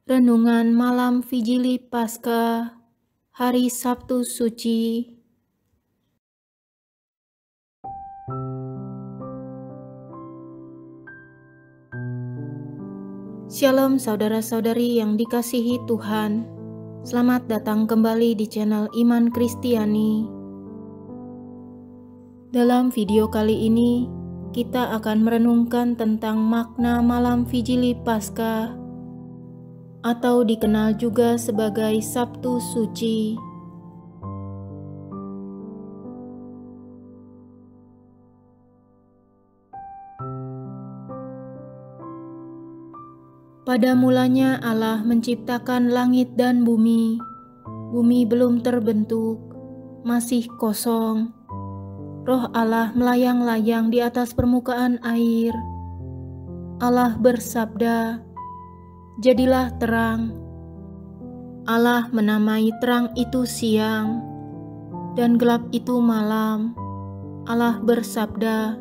Renungan Malam Vigili Paskah, Hari Sabtu Suci. Shalom saudara-saudari yang dikasihi Tuhan. Selamat datang kembali di channel Iman Kristiani. Dalam video kali ini, kita akan merenungkan tentang makna Malam Vigili Paskah, atau dikenal juga sebagai Sabtu Suci. Pada mulanya Allah menciptakan langit dan bumi. Bumi belum terbentuk, masih kosong. Roh Allah melayang-layang di atas permukaan air. Allah bersabda, "Jadilah terang." Allah menamai terang itu siang, dan gelap itu malam. Allah bersabda,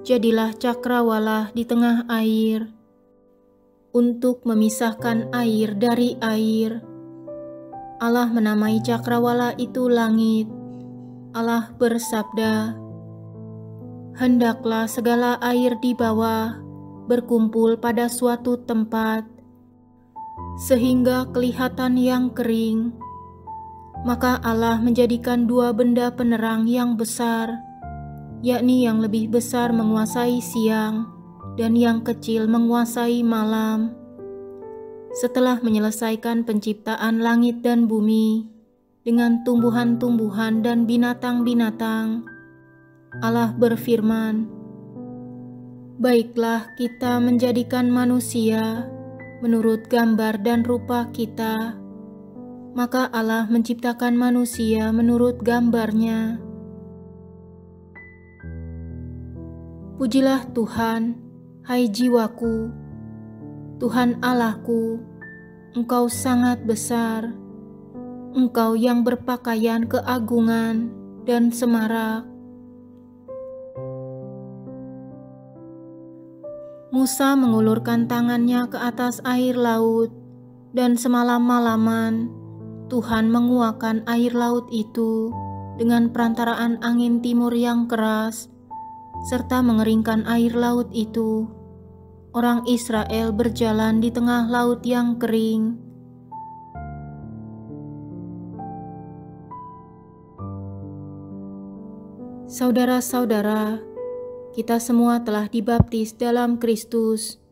"Jadilah cakrawala di tengah air, untuk memisahkan air dari air." Allah menamai cakrawala itu langit. Allah bersabda, "Hendaklah segala air di bawah berkumpul pada suatu tempat, sehingga kelihatan yang kering." Maka Allah menjadikan dua benda penerang yang besar, yakni yang lebih besar menguasai siang, dan yang kecil menguasai malam. Setelah menyelesaikan penciptaan langit dan bumi dengan tumbuhan-tumbuhan dan binatang-binatang, Allah berfirman, "Baiklah kita menjadikan manusia menurut gambar dan rupa kita." Maka Allah menciptakan manusia menurut gambarnya. Pujilah Tuhan, hai jiwaku, Tuhan Allahku, Engkau sangat besar. Engkau yang berpakaian keagungan dan semarak. Musa mengulurkan tangannya ke atas air laut, dan semalam-malaman Tuhan menguakkan air laut itu dengan perantaraan angin timur yang keras, serta mengeringkan air laut itu. Orang Israel berjalan di tengah laut yang kering. Saudara-saudara, kita semua telah dibaptis dalam Kristus,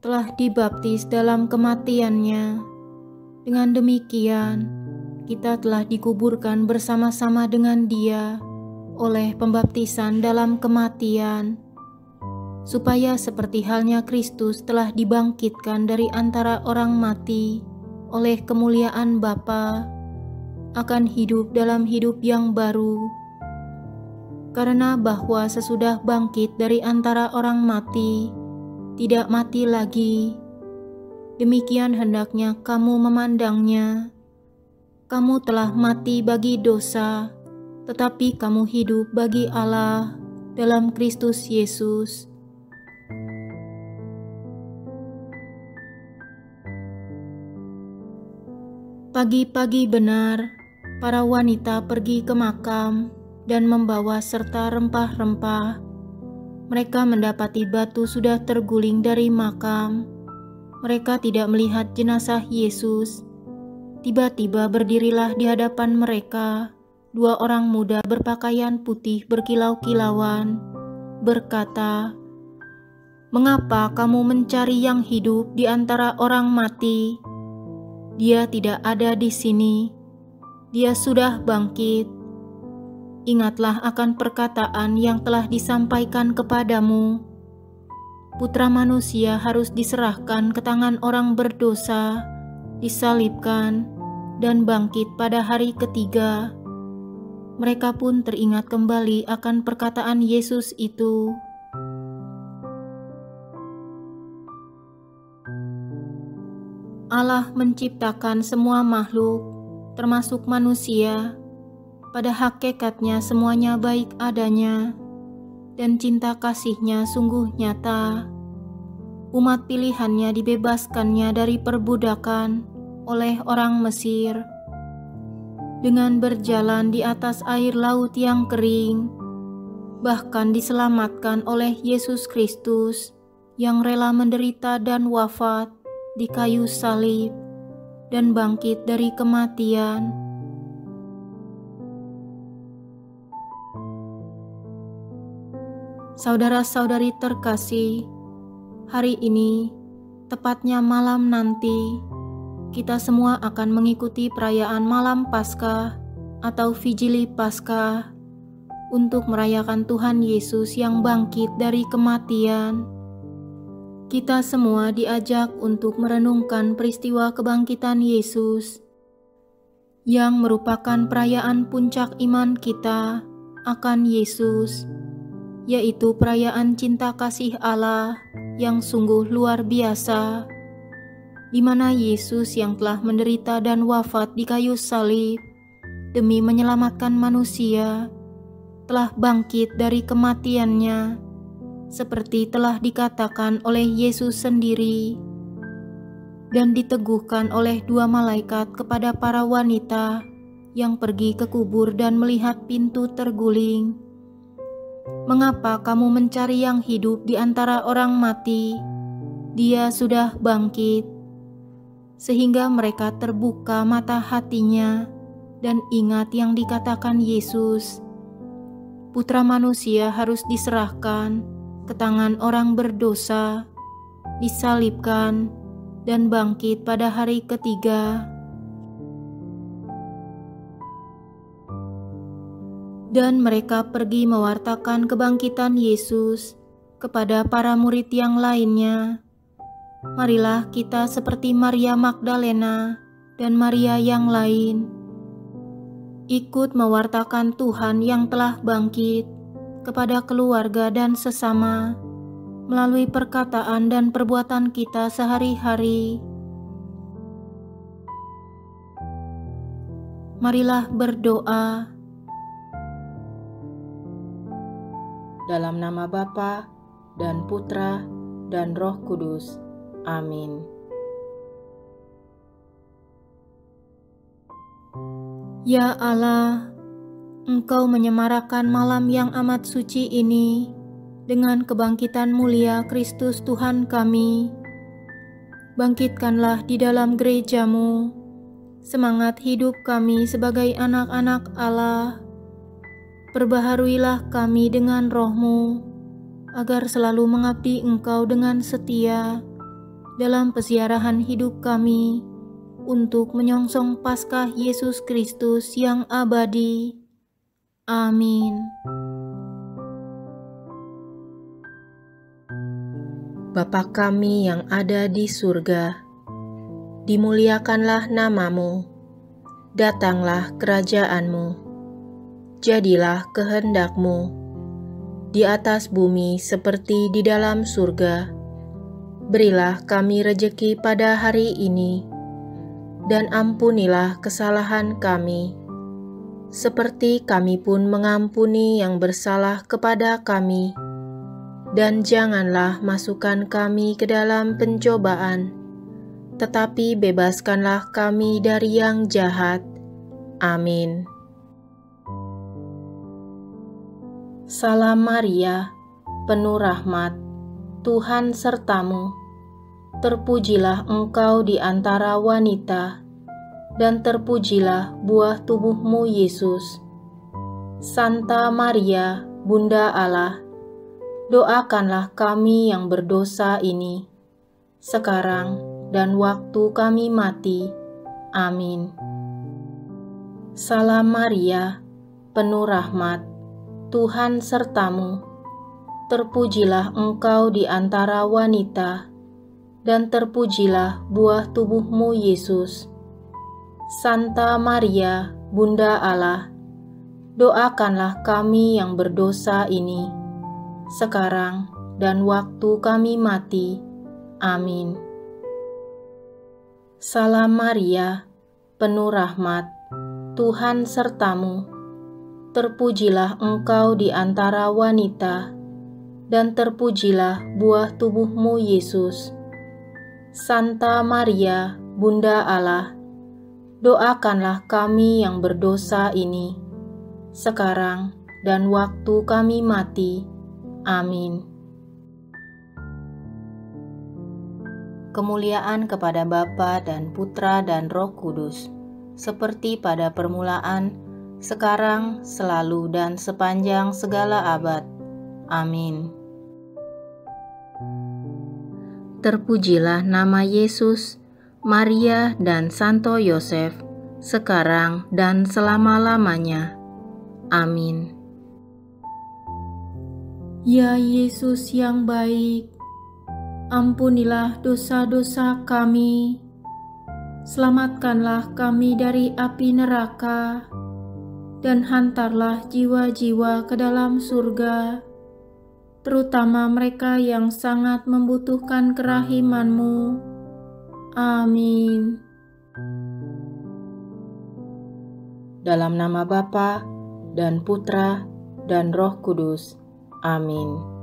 telah dibaptis dalam kematian-Nya. Dengan demikian, kita telah dikuburkan bersama-sama dengan Dia oleh pembaptisan dalam kematian, supaya seperti halnya Kristus telah dibangkitkan dari antara orang mati oleh kemuliaan Bapa, akan hidup dalam hidup yang baru. Karena bahwa sesudah bangkit dari antara orang mati, tidak mati lagi, demikian hendaknya kamu memandangnya. Kamu telah mati bagi dosa, tetapi kamu hidup bagi Allah dalam Kristus Yesus. Pagi-pagi benar, para wanita pergi ke makam dan membawa serta rempah-rempah. Mereka mendapati batu sudah terguling dari makam. Mereka tidak melihat jenazah Yesus. Tiba-tiba berdirilah di hadapan mereka dua orang muda berpakaian putih berkilau-kilauan, berkata, "Mengapa kamu mencari yang hidup di antara orang mati? Dia tidak ada di sini. Dia sudah bangkit. Ingatlah akan perkataan yang telah disampaikan kepadamu. Putra Manusia harus diserahkan ke tangan orang berdosa, disalibkan, dan bangkit pada hari ketiga." Mereka pun teringat kembali akan perkataan Yesus itu. Allah menciptakan semua makhluk, termasuk manusia. Pada hakikatnya semuanya baik adanya, dan cinta kasih-Nya sungguh nyata. umat pilihannya dibebaskannya dari perbudakan oleh orang Mesir. Dengan berjalan di atas air laut yang kering, bahkan diselamatkan oleh Yesus Kristus yang rela menderita dan wafat di kayu salib dan bangkit dari kematian. Saudara-saudari terkasih, hari ini, tepatnya malam nanti, kita semua akan mengikuti perayaan Malam Paskah atau Vigili Paskah untuk merayakan Tuhan Yesus yang bangkit dari kematian. Kita semua diajak untuk merenungkan peristiwa kebangkitan Yesus yang merupakan perayaan puncak iman kita akan Yesus, yaitu perayaan cinta kasih Allah yang sungguh luar biasa, di mana Yesus yang telah menderita dan wafat di kayu salib demi menyelamatkan manusia, telah bangkit dari kematiannya, seperti telah dikatakan oleh Yesus sendiri, dan diteguhkan oleh 2 malaikat kepada para wanita yang pergi ke kubur dan melihat pintu terguling. Mengapa kamu mencari yang hidup di antara orang mati? Dia sudah bangkit. Sehingga mereka terbuka mata hatinya dan ingat yang dikatakan Yesus. Putra manusia harus diserahkan ke tangan orang berdosa, disalibkan, dan bangkit pada hari ketiga. Dan mereka pergi mewartakan kebangkitan Yesus kepada para murid yang lainnya. Marilah kita seperti Maria Magdalena dan Maria yang lain, ikut mewartakan Tuhan yang telah bangkit kepada keluarga dan sesama, melalui perkataan dan perbuatan kita sehari-hari. Marilah berdoa. Dalam nama Bapa dan Putra dan Roh Kudus. Amin. Ya Allah, Engkau menyemarakan malam yang amat suci ini dengan kebangkitan mulia Kristus Tuhan kami. Bangkitkanlah di dalam gereja-Mu semangat hidup kami sebagai anak-anak Allah. Perbaharuilah kami dengan Roh-Mu, agar selalu mengabdi Engkau dengan setia dalam peziarahan hidup kami untuk menyongsong Paskah Yesus Kristus yang abadi. Amin. Bapa kami yang ada di surga, dimuliakanlah nama-Mu, datanglah kerajaan-Mu. Jadilah kehendak-Mu di atas bumi seperti di dalam surga. Berilah kami rejeki pada hari ini, dan ampunilah kesalahan kami, seperti kami pun mengampuni yang bersalah kepada kami. Dan janganlah masukkan kami ke dalam pencobaan, tetapi bebaskanlah kami dari yang jahat. Amin. Salam Maria, penuh rahmat, Tuhan sertamu. Terpujilah engkau di antara wanita, dan terpujilah buah tubuhmu Yesus. Santa Maria, Bunda Allah, doakanlah kami yang berdosa ini, sekarang dan waktu kami mati. Amin. Salam Maria, penuh rahmat, Tuhan sertamu. Terpujilah engkau di antara wanita, dan terpujilah buah tubuhmu Yesus. Santa Maria, Bunda Allah, doakanlah kami yang berdosa ini, sekarang dan waktu kami mati. Amin. Salam Maria, penuh rahmat, Tuhan sertamu. Terpujilah engkau di antara wanita, dan terpujilah buah tubuhmu, Yesus. Santa Maria, Bunda Allah, doakanlah kami yang berdosa ini, sekarang dan waktu kami mati. Amin. Kemuliaan kepada Bapa dan Putra dan Roh Kudus, seperti pada permulaan, sekarang, selalu, dan sepanjang segala abad. Amin. Terpujilah nama Yesus, Maria, dan Santo Yosef, sekarang dan selama-lamanya. Amin. Ya Yesus yang baik, ampunilah dosa-dosa kami, selamatkanlah kami dari api neraka, dan hantarlah jiwa-jiwa ke dalam surga, terutama mereka yang sangat membutuhkan kerahiman-Mu. Amin. Dalam nama Bapa dan Putra dan Roh Kudus. Amin.